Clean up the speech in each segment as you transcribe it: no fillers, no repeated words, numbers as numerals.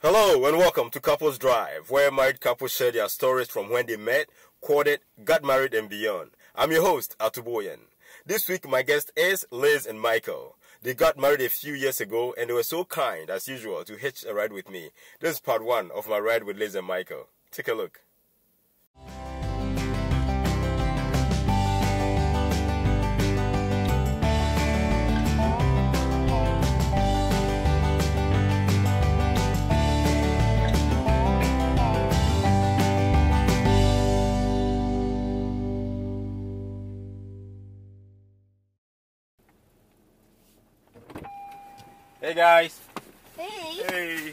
Hello and welcome to Couples Drive, where married couples share their stories from when they met, courted, got married and beyond. I'm your host, Atuboyan. This week my guest is Liz and Michael. They got married a few years ago and they were so kind, as usual, to hitch a ride with me. This is part 1 of my ride with Liz and Michael. Take a look. Hey guys. Hey. Hey.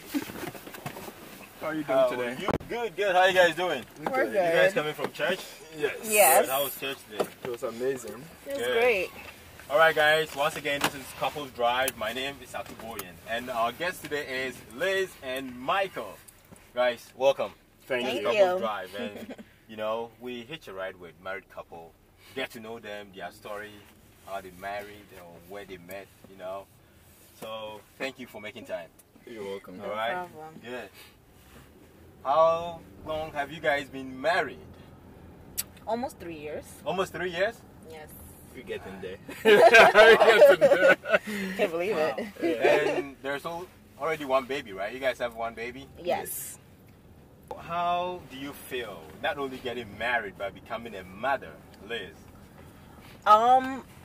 How are you doing today? Good. How are you guys doing? We're good. You guys coming from church? Yes. Good. How was church today? It was amazing. It was great. Alright guys, once again this is Couples Drive. My name is Atuboyan and our guest today is Liz and Michael. Guys, welcome. Thank you. you. Couples Drive, and we hitch a ride with married couple, get to know them, their story, how they married or where they met, So thank you for making time. You're welcome. No Alright? problem. Good. How long have you guys been married? Almost 3 years. Almost 3 years? Yes. We're getting there. Can't believe Wow. it. And there's already one baby, right? You guys have one baby? Yes. How do you feel not only getting married but becoming a mother, Liz?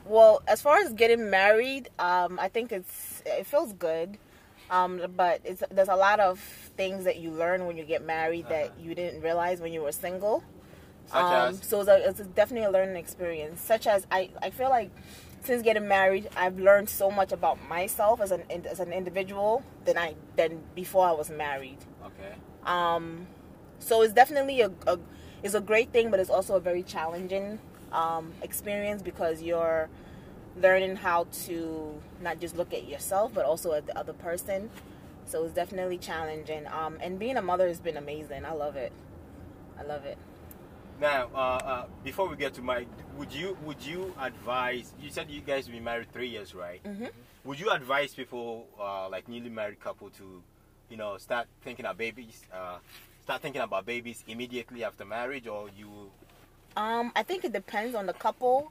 Well, as far as getting married, I think it feels good. But there's a lot of things that you learn when you get married that you didn't realize when you were single. Such as? So it's definitely a learning experience. Such as I feel like since getting married, I've learned so much about myself as an individual than before I was married. Okay. So it's definitely a great thing, but it's also a very challenging experience because you're learning how to not just look at yourself but also at the other person. So it's definitely challenging. And being a mother has been amazing. I love it. Now, before we get to Mike, would you advise? You said you guys have been married 3 years, right? Mm-hmm. Would you advise people like newly married couple to, start thinking of babies? Start thinking about babies immediately after marriage, or you? I think it depends on the couple,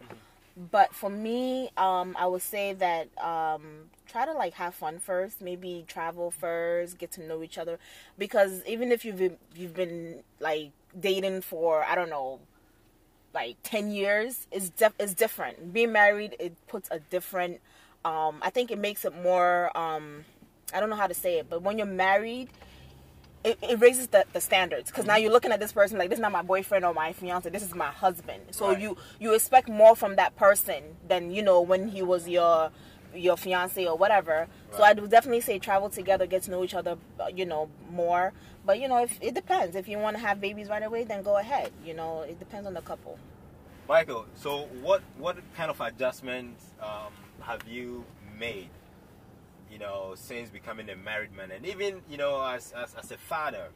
but for me, I would say that try to have fun first. Maybe travel first, get to know each other, because even if you've been dating for 10 years, it's different. Being married, it puts a different. I think it makes it more. I don't know how to say it, but when you're married, it raises the standards, because now you're looking at this person like, this is not my boyfriend or my fiance, this is my husband. So right. you expect more from that person than when he was your fiance or whatever. Right. So I would definitely say travel together, get to know each other, more. But if it depends. If you want to have babies right away, then go ahead. It depends on the couple. Michael, so what kind of adjustments have you made? Since becoming a married man, and even as a father.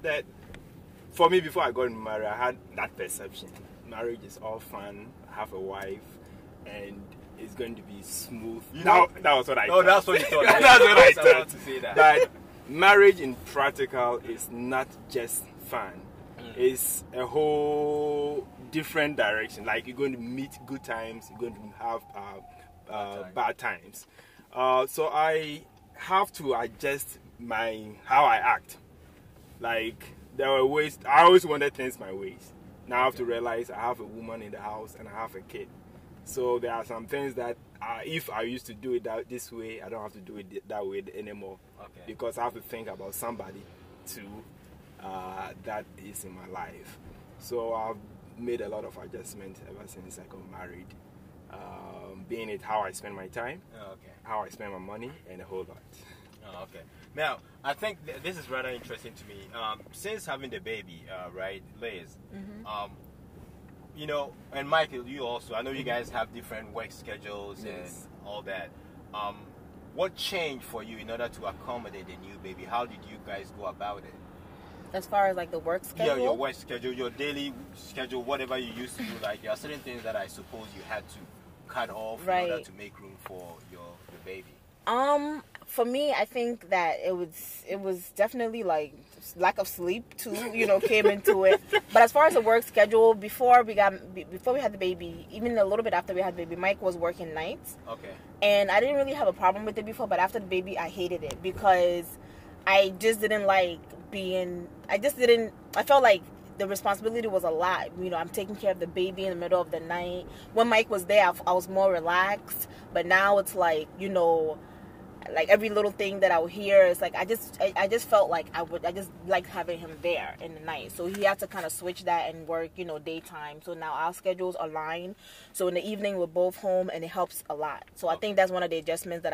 That for me, before I got married, I had that perception. Marriage is all fun. I have a wife, and it's going to be smooth. That was what I thought. That's what you thought. That's what I thought. About to say that. But marriage in practical is not just fun. It's a whole different direction. Like, you're going to meet good times, you're going to have bad times. So I have to adjust how I act. Like, there were ways, I always wanted things my ways. Now I have to realize I have a woman in the house and I have a kid. So there are some things that if I used to do it this way, I don't have to do it that way anymore. Okay. Because I have to think about somebody too that is in my life. So I've made a lot of adjustments ever since I got married. Being it how I spend my time, how I spend my money, and a whole lot. Oh, okay. Now, I think this is rather interesting to me. Since having the baby, right, Liz, and Michael, you also, I know you guys have different work schedules and all that. What changed for you in order to accommodate the new baby? How did you guys go about it? As far as the work schedule? Yeah, your work schedule, your daily schedule, whatever you used to do. There are certain things that I suppose you had to cut off in order to make room for your baby. for me, I think that it was definitely like lack of sleep too, came into it. But as far as the work schedule, before we had the baby, even a little bit after we had the baby, Mike was working nights. Okay. And I didn't really have a problem with it before, but after the baby, I hated it because I just didn't like I felt like the responsibility was a lot. I'm taking care of the baby in the middle of the night. When Mike was there, I was more relaxed. But now it's like, like every little thing that I would hear is like, I just felt like I just liked having him there in the night. So he had to kind of switch that and work, daytime. So now our schedules align. So in the evening, we're both home, and it helps a lot. So I think that's one of the adjustments that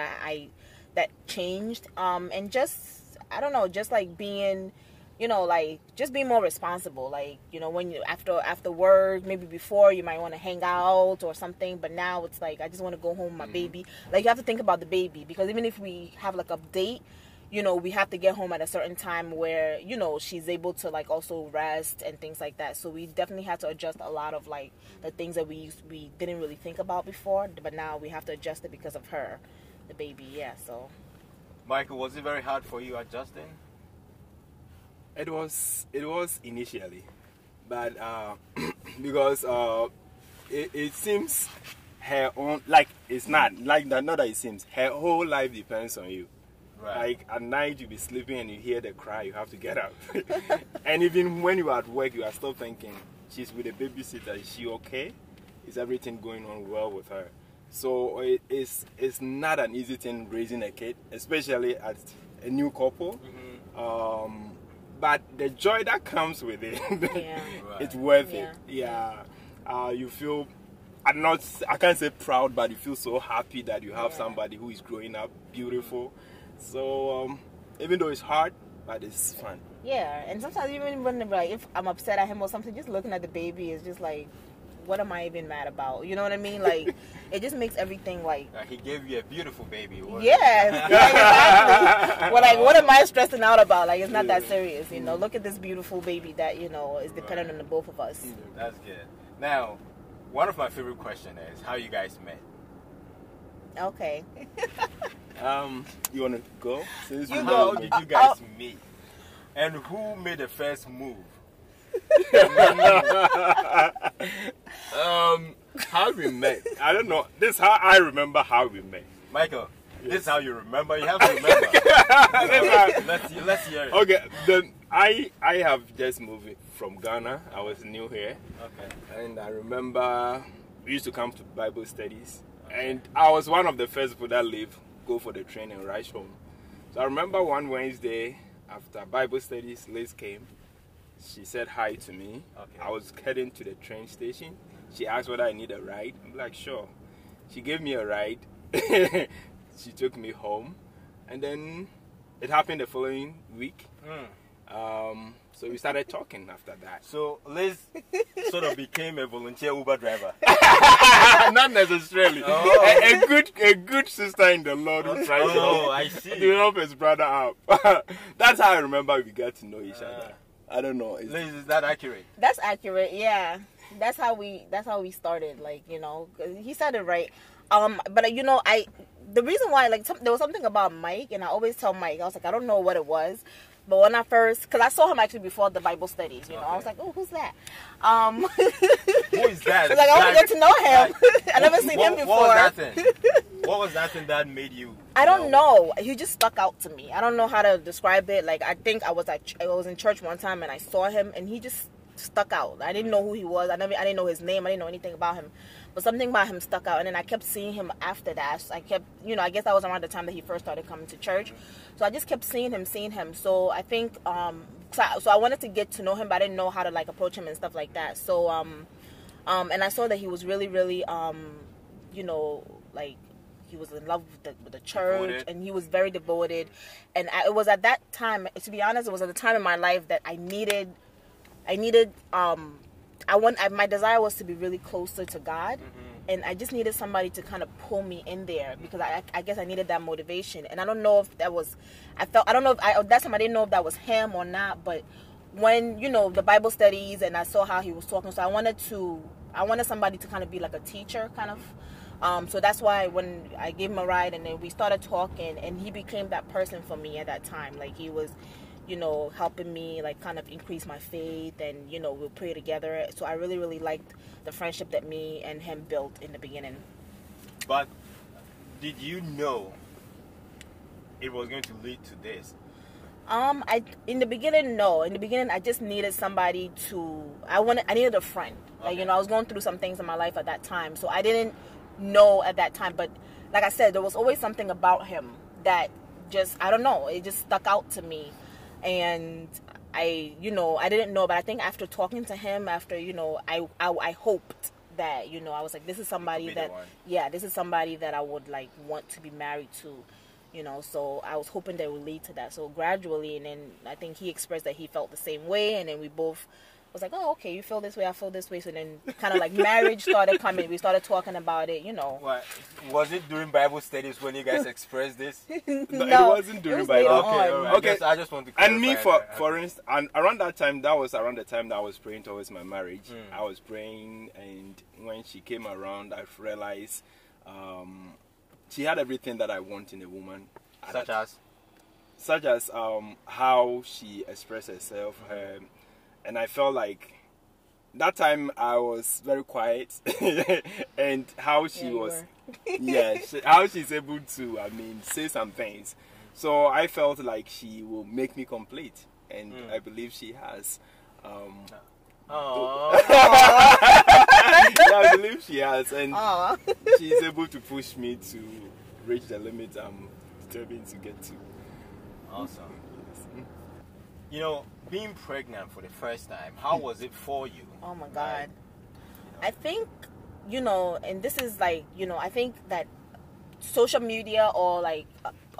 that changed. And just, I don't know, just like being, like just being more responsible. Like, when you after work, maybe before you might want to hang out or something, but now it's like I just want to go home with my baby. Like, you have to think about the baby, because even if we have like a date, we have to get home at a certain time where, she's able to like also rest and things like that. So we definitely had to adjust a lot of like the things that we didn't really think about before, but now we have to adjust it because of her, the baby. Yeah. So, Michael, was it very hard for you adjusting? It was initially, but because it seems her own, like, it's not like that. Not that it seems her whole life depends on you. Right. Like at night you be sleeping and you hear the cry, you have to get up. And even when you are at work, you are still thinking, she's with a babysitter. Is she okay? Is everything going on well with her? So it's not an easy thing raising a kid, especially as a new couple. Mm-hmm. But the joy that comes with it, it's worth it. Yeah. You feel, I can't say proud, but you feel so happy that you have somebody who is growing up beautiful. So even though it's hard, but it's fun. Yeah, and sometimes even when like if I'm upset at him or something, just looking at the baby is just like, what am I even mad about? You know what I mean? Like, it just makes everything like... he gave you a beautiful baby. Yeah, exactly. Well, like, what am I stressing out about? Like, it's not that serious, Look at this beautiful baby that, is dependent on the both of us. That's good. Now, one of my favorite questions is how you guys met. Okay. You want to go? How did you guys meet? And who made the first move? How we met, I don't know. This is how I remember how we met. Michael, this is how you remember. You have to remember. Let's hear it. Okay, then I have just moved from Ghana. I was new here. Okay. And I remember we used to come to Bible studies. And I was one of the first people that go for the train and rush home. So I remember one Wednesday after Bible studies, Liz came. She said hi to me. Okay. I was heading to the train station. She asked whether I need a ride. I'm like, sure. She gave me a ride. She took me home. And then it happened the following week. So we started talking after that. So Liz sort of became a volunteer Uber driver. Not necessarily. Oh. A good sister in the Lord who tries to help his brother out. That's how I remember we got to know each other. I don't know. Liz, is that accurate? That's accurate, yeah. That's how we started, like, he said it right. But the reason why, like, there was something about Mike, and I always tell Mike, I was like, I don't know what it was, but when I first, because I saw him actually before the Bible studies, I was like, oh, who's that? Who is that? Like, I want to get to know him. I never seen him before. What was that thing? What was that thing that made you? I don't know. He just stuck out to me. I don't know how to describe it. Like, I think I was in church one time and I saw him and he just stuck out. I didn't know who he was. I didn't know his name. I didn't know anything about him. But something about him stuck out. And then I kept seeing him after that. I kept, I guess that was around the time that he first started coming to church. So I just kept seeing him. So I think, so I wanted to get to know him, but I didn't know how to, like, approach him and stuff like that. So, and I saw that he was really, really, like, he was in love with the church, devoted. And he was very devoted. And it was at that time, to be honest, it was at the time in my life that I needed, my desire was to be really closer to God. And I just needed somebody to kind of pull me in there because I guess I needed that motivation. And I don't know if that was, that time I didn't know if that was him or not, but when, the Bible studies and I saw how he was talking, so I wanted somebody to kind of be like a teacher kind of So that's why when I gave him a ride and then we started talking, and he became that person for me at that time. Like, he was, you know, helping me, like, kind of increase my faith, and, you know, we'll pray together. So I really, really liked the friendship that me and him built in the beginning. But did you know it was going to lead to this? In the beginning, no. In the beginning, I just needed somebody I needed a friend. Like, you know, I was going through some things in my life at that time, so I didn't know at that time. But like I said, there was always something about him that just, I don't know, it just stuck out to me. And I didn't know, but I think after talking to him, after, you know, I hoped that, you know, I was like, this is somebody this is somebody that I would, like, want to be married to. You know, so I was hoping that it would lead to that. So gradually, and then I think he expressed that he felt the same way, and then we both was like, oh, okay, you feel this way, I feel this way. So then kind of like marriage started coming. We started talking about it, you know. What? Was it during Bible studies when you guys expressed this? No, it wasn't during Bible. Okay, all right. Okay. I just want to clarify. And me, for instance, and around that time, that was around the time that I was praying towards my marriage. I was praying, and when she came around, I realized she had everything that I want in a woman. Such as how she expressed herself. And I felt like that time I was very quiet. And how she was, how she's able to, say some things. So I felt like she will make me complete. And I believe she has. I believe she has, and she's able to push me to reach the limit I'm determined to get to. Awesome. You know, being pregnant for the first time, how was it for you? Oh my God. I think, you know, and this is like, you know, I think that social media or like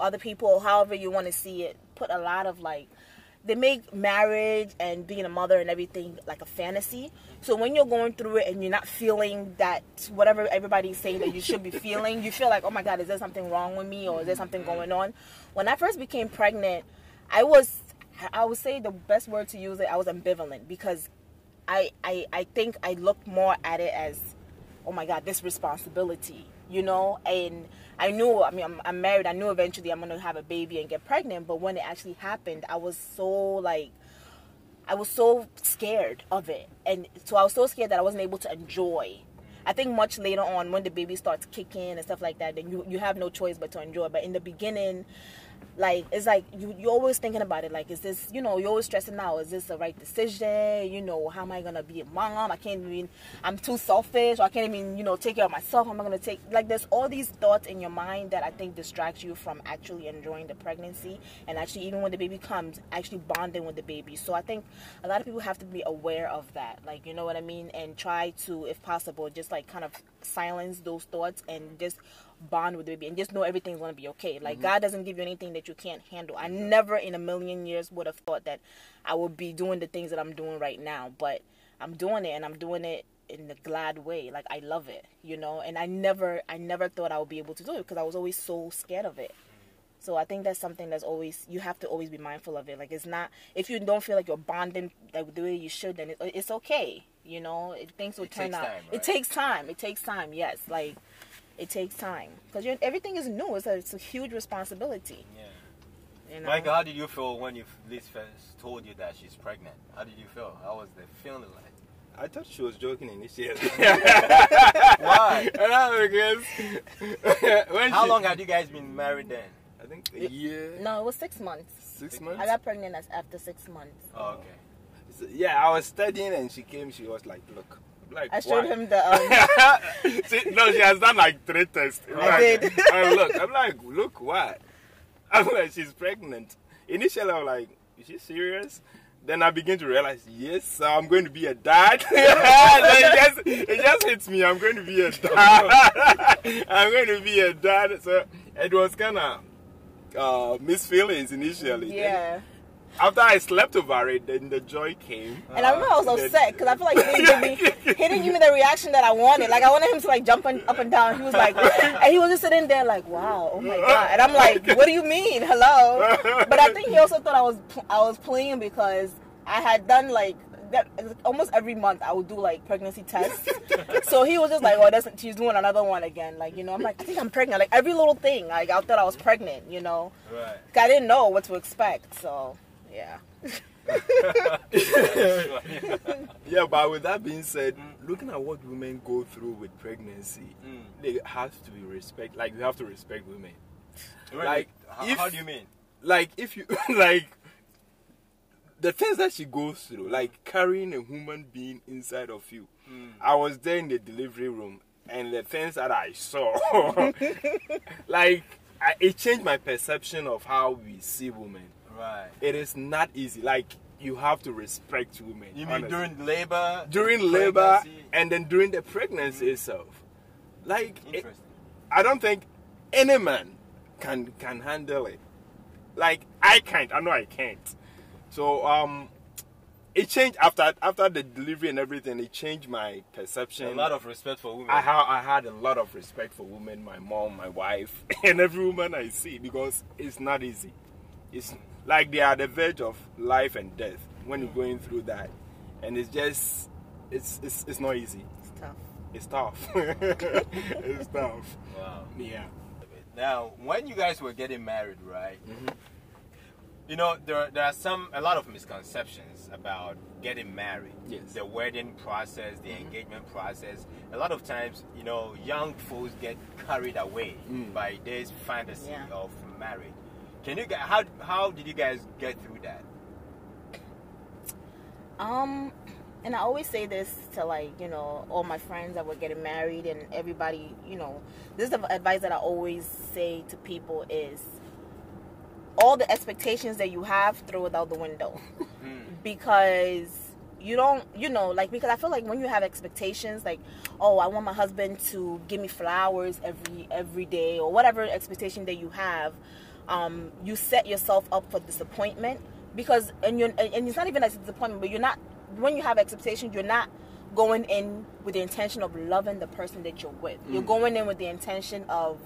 other people, however you want to see it, put a lot of like, they make marriage and being a mother and everything like a fantasy. So when you're going through it and you're not feeling that whatever everybody's saying that you should be feeling, you feel like, oh my God, is there something wrong with me, or is there something going on? When I first became pregnant, I would say the best word to use it, I was ambivalent, because I think I looked more at it as, oh my God, this responsibility, you know? And I knew, I'm married, I knew eventually I'm going to have a baby and get pregnant, but when it actually happened, I was so scared of it. And so I was so scared that I wasn't able to enjoy. I think much later on, when the baby starts kicking and stuff like that, then you have no choice but to enjoy. But in the beginning, like, it's like you're always thinking about it, like, is this, you know, you're always stressing out, is this the right decision, you know, how am I gonna be a mom, I'm too selfish, or I can't even, you know, take care of myself, how am I gonna take, like, there's all these thoughts in your mind that I think distract you from actually enjoying the pregnancy, and actually, even when the baby comes, actually bonding with the baby. So I think a lot of people have to be aware of that, like, you know what I mean, and try to, if possible, just like kind of silence those thoughts and just bond with the baby and just know everything's going to be okay. Like, God doesn't give you anything that you can't handle. I never in a million years would have thought that I would be doing the things that I'm doing right now, but I'm doing it, and I'm doing it in a glad way. Like, I love it, you know, and I never thought I would be able to do it because I was always so scared of it. So I think that's something that's always, you have to always be mindful of it. Like, it's not, if you don't feel like you're bonding like the way you should, then it's okay, you know, things will turn out. Right? It takes time, yes, like, it takes time because everything is new. It's a huge responsibility. Yeah. You know? Michael, how did you feel when Liz first told you that she's pregnant? How did you feel? How was the feeling like? I thought she was joking initially. Why? Because how long had you guys been married then? I think a year. No, it was 6 months. 6 months? I got pregnant after 6 months. Oh, okay. So, yeah, I was studying and she came. She was like, look. Like, I showed him the. She has done like 3 tests. I did. I'm like, look what? I'm like, she's pregnant. Initially, I was like, is she serious? Then I begin to realize, yes, I'm going to be a dad. It just hits me. I'm going to be a dad. I'm going to be a dad. So it was kind of mixed feelings initially. Yeah. Then, after I slept over it, then the joy came. And I remember I was upset because I feel like he didn't give me the reaction that I wanted. Like, I wanted him to like jump up and down. He was like, and he was just sitting there like, wow, oh my God. And I'm like, what do you mean? Hello? But I think he also thought I was playing because I had done like that almost every month I would do like pregnancy tests. So he was just like, oh, she's doing another one again. Like, you know, I'm like, I think I'm pregnant. Like every little thing, like I thought I was pregnant, you know. Right. I didn't know what to expect. So yeah. Yeah, but with that being said, looking at what women go through with pregnancy, they have to be respect. Like, you have to respect women. Really? Like, how do you mean? Like, if you like the things that she goes through, like carrying a human being inside of you. I was there in the delivery room, and the things that I saw, like, it changed my perception of how we see women. Right. It is not easy. Like, you have to respect women. You mean honestly. during labor? During labor, and then during the pregnancy itself. Like, I don't think any man can handle it. Like, I can't. I know I can't. So, it changed after the delivery and everything. It changed my perception. A lot of respect for women. I had a lot of respect for women, my mom, my wife, and every woman I see, because it's not easy. It's like they are at the verge of life and death when you're going through that, and it's just it's not easy. It's tough. It's tough. It's tough. Wow. Yeah. Now, when you guys were getting married, right? You know, there are a lot of misconceptions about getting married. Yes. The wedding process, the engagement process. A lot of times, you know, young folks get carried away by this fantasy of marriage. Can you guys, how did you guys get through that? And I always say this to, like, you know, all my friends that were getting married and everybody, you know, this is the advice that I always say to people is, all the expectations that you have, throw it out the window. Because you don't, you know, like, because I feel like when you have expectations, like, oh, I want my husband to give me flowers every day, or whatever expectation that you have, you set yourself up for disappointment. Because, and it's not even a disappointment, but you're not, when you have expectations, you're not going in with the intention of loving the person that you're with. You're going in with the intention of,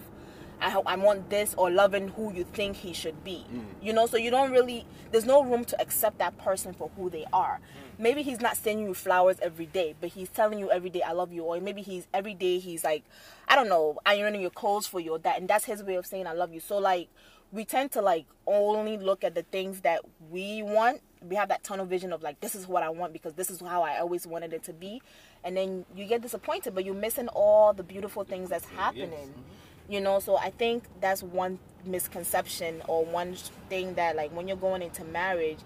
I want this, or loving who you think he should be. You know, so you don't really, there's no room to accept that person for who they are. Maybe he's not sending you flowers every day, but he's telling you every day, I love you. Or maybe every day he's like, I don't know, ironing your clothes for you, or that, and that's his way of saying I love you. So, like, we tend to, like, only look at the things that we want. We have that tunnel vision of, like, this is what I want because this is how I always wanted it to be. And then you get disappointed, but you're missing all the beautiful things that's happening. You know, so I think that's one misconception, or one thing that, like, when you're going into marriage,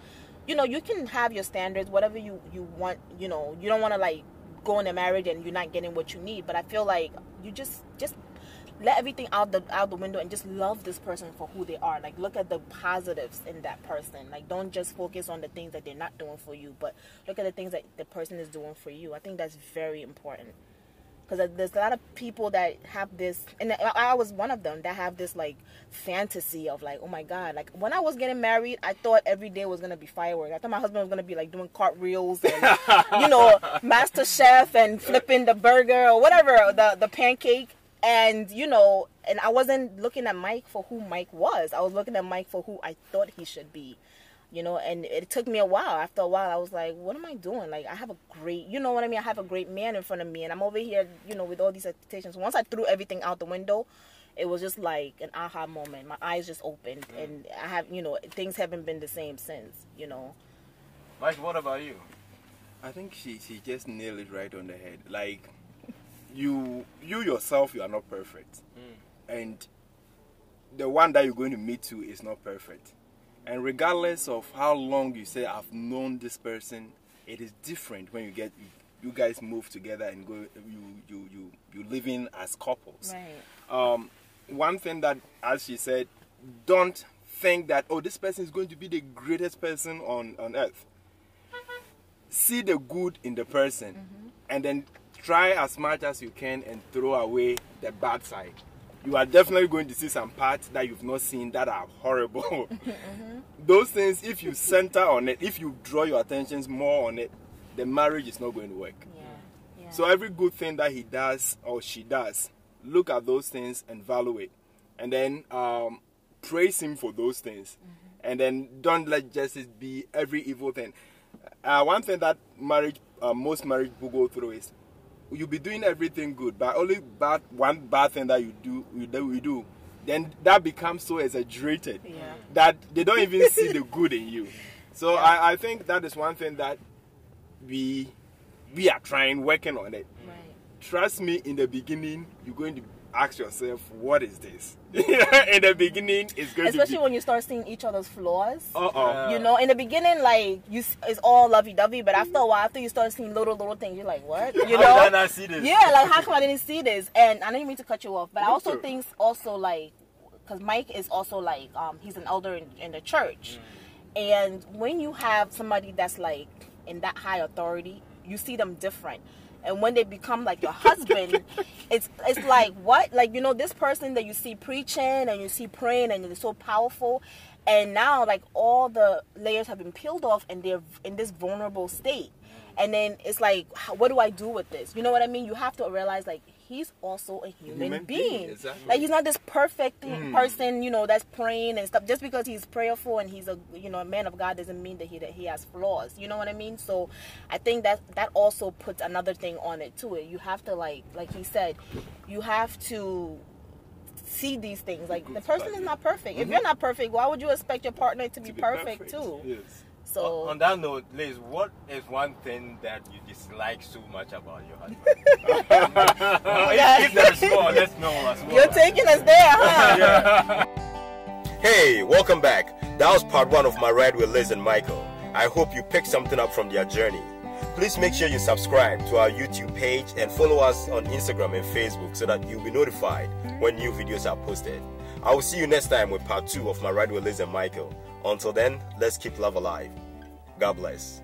you know, you can have your standards, whatever you want. You know, you don't want to, like, go into marriage and you're not getting what you need. But I feel like you just let everything out the window and just love this person for who they are. Like, look at the positives in that person. Like, don't just focus on the things that they're not doing for you, but look at the things that the person is doing for you. I think that's very important. Because there's a lot of people that have this, and I was one of them, that have this, like, fantasy of, like, oh my God, like, when I was getting married, I thought every day was going to be fireworks. I thought my husband was going to be, like, doing cartwheels and, you know, Master Chef and flipping the burger or whatever, the pancake. And, you know, and I wasn't looking at Mike for who Mike was. I was looking at Mike for who I thought he should be. You know, and it took me a while. After a while, I was like, what am I doing? Like, I have a great, you know what I mean? I have a great man in front of me, and I'm over here, you know, with all these expectations. Once I threw everything out the window, it was just like an aha moment. My eyes just opened, and I have, you know, things haven't been the same since, you know. Mike, what about you? I think she just nailed it right on the head. Like, you yourself, you are not perfect. And the one that you're going to meet to is not perfect. And regardless of how long you say I've known this person, it is different when you guys move together and go you living as couples. Right. One thing that, as she said, don't think that, oh, this person is going to be the greatest person on earth. See the good in the person, and then try as much as you can and throw away the bad side. You are definitely going to see some parts that you've not seen that are horrible. Those things, if you center on it, if you draw your attentions more on it, the marriage is not going to work. Yeah. So every good thing that he does or she does, look at those things and value it. And then praise him for those things. And then don't let justice be every evil thing. one thing that most marriage people go through is you'll be doing everything good, but only one bad thing that you do, then that becomes so exaggerated that they don't even see the good in you. So I think that is one thing that we are working on it. Right. Trust me, in the beginning, you're going to ask yourself, what is this? In the beginning, it's going especially to be... when you start seeing each other's flaws. Uh-oh. You know, in the beginning, like, it's all lovey-dovey, but after a while, after you start seeing little things, you're like, what? You know? How did I not see this? Yeah, like, how come I didn't see this? And I didn't mean to cut you off, but I also think also, like, because Mike is also, like, he's an elder in the church. And when you have somebody that's, like, in that high authority, you see them different. And when they become like your husband, it's like, what? Like, you know, this person that you see preaching and you see praying and they're so powerful, and now like all the layers have been peeled off and they're in this vulnerable state. And then it's like, what do I do with this? You know what I mean? You have to realize, like, he's also a human being. Exactly. Like, he's not this perfect person, you know, that's praying and stuff. Just because he's prayerful and he's a man of God doesn't mean that he has flaws. You know what I mean? So I think that also puts another thing on it too. You have to, like he said, you have to see these things. Like, the person is not perfect. If you're not perfect, why would you expect your partner to be perfect too? Yes. So on that note, Liz, what is one thing that you dislike so much about your husband? If there's more, let's know as well. you're taking us there, huh? Yeah. Hey, welcome back. That was part 1 of my ride with Liz and Michael. I hope you picked something up from their journey. Please make sure you subscribe to our YouTube page and follow us on Instagram and Facebook so that you'll be notified when new videos are posted. I will see you next time with part 2 of my ride with Liz and Michael. Until then, let's keep love alive. God bless.